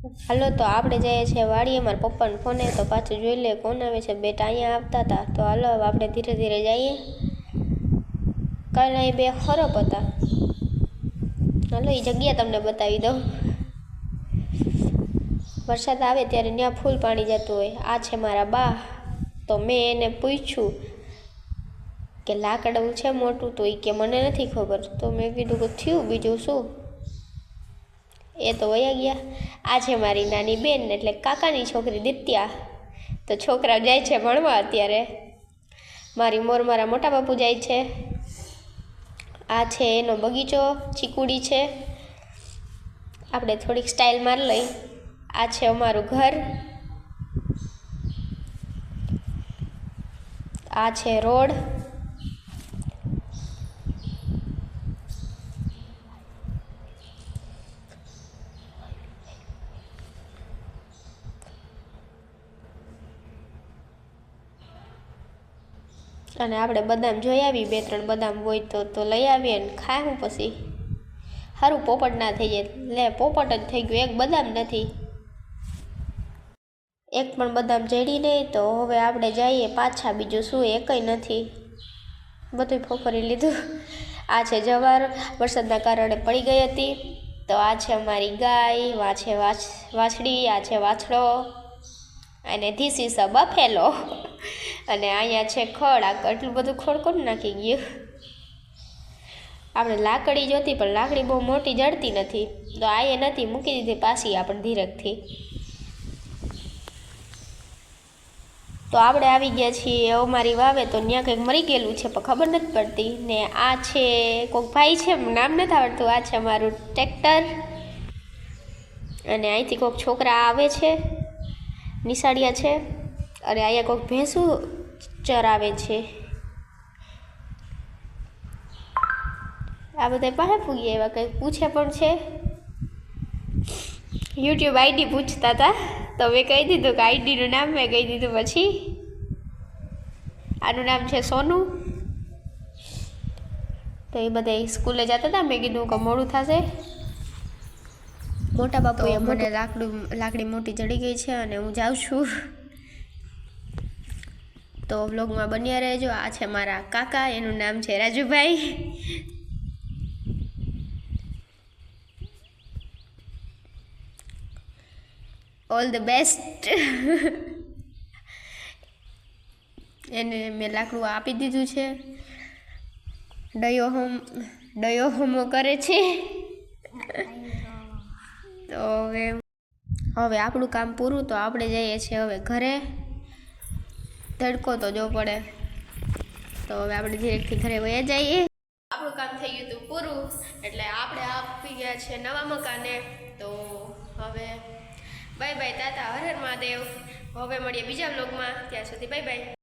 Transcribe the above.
હાલો તો આપણે જઈએ છીએ વાડીએ, મારા પપ્પાને ફોને તો પાછું જોઈ લે કોણ આવે છે। બેટા અહીંયા આવતા હતા તો હાલો હવે આપણે ધીરે ધીરે જઈએ। કાલે અહીં બે ખરપ હતા, હાલો એ જગ્યા તમને બતાવી દઉં। વરસાદ આવે ત્યારે ત્યાં ફૂલ પાણી જતું હોય। આ છે મારા બા। તો મેં એને પૂછ્યું કે લાકડું છે મોટું, તો એ કે મને નથી ખબર। તો મેં કીધું કે થયું બીજું શું, એ તો વયા ગયા। આ છે મારી નાની બેન એટલે કાકાની છોકરી દિત્યા। તો છોકરા જાય છે ભણવા અત્યારે। મારી મોર મારા મોટા બાપુ જાય છે। આ છે એનો બગીચો, ચીકુડી છે। આપણે થોડીક સ્ટાઇલ માર લઈ। આ છે અમારું ઘર, આ છે રોડ, અને આપણે બદામ જોઈ આવી, બે ત્રણ બદામ હોય તો લઈ આવીએ ને ખાવું પછી। સારું પોપટ ના થઈ જાય, લે પોપટ જ થઈ ગયું, એક બદામ નથી, એક પણ બદામ જડી નહીં। તો હવે આપણે જઈએ પાછા, બીજું શું એકય નથી, બધું ફોફરી લીધું। આ છે જવાર, વરસાદના કારણે પડી ગઈ હતી। તો આ છે અમારી ગાય, આ છે વાછડી, આ છે વાછડો, અને ધીસ ઇઝ અ બફેલો। અને અહીંયા છે ખડ, આ એટલું બધું ખડ કોણ નાખી ગયું। આપણે લાકડી જોતી પણ લાકડી બહુ મોટી જડતી નથી, તો આ એ નથી મૂકી દીધી પાછી આપણે ધીરેકથી। તો આપણે આવી ગયા છીએ અમારી વાવે, તો ત્યાં કંઈક મરી ગયેલું છે પણ ખબર નથી પડતી। ને આ છે કોઈક ભાઈ છે, નામ નથી આવડતું। આ છે અમારું ટ્રેક્ટર, અને અહીંથી કોઈક છોકરા આવે છે, નિશાળિયા છે, અને અહીંયા કોઈક ભેંસું ચરાવે છે। આ બધા પાસે પૂગી એવા કંઈક પૂછે પણ છે, યુટ્યુબ આઈડી પૂછતા હતા। તો મેં કહી દીધું કે આઈડીનું નામ મેં કહી દીધું। પછી આનું નામ છે સોનું। તો એ બધા સ્કૂલે જતા હતા, મેં કીધું કે મોડું થશે। મોટા બાપુએ મને લાકડી મોટી ચડી ગઈ છે અને હું જાઉં છું। તો વ્લોગમાં બન્યા રહેજો। આ છે મારા કાકા, એનું નામ છે રાજુભાઈ। All the best. એને મેં લાકડું આપી દીધું છે, ડયો હોમો કરે છે। તો હવે આપણું કામ પૂરું, તો આપણે જઈએ છીએ હવે ઘરે। તડકો તો જો પડે, તો હવે આપણે ધીરેથી ઘરે વયા જઈએ। આપણું કામ થઈ ગયું હતું પૂરું, એટલે આપણે આપી ગયા છે નવા મકાને। તો હવે બાય બાય, તાતા, હર હર મહાદેવ। હવે મળીએ બીજા વ્લોગમાં, ત્યાં સુધી બાય બાય।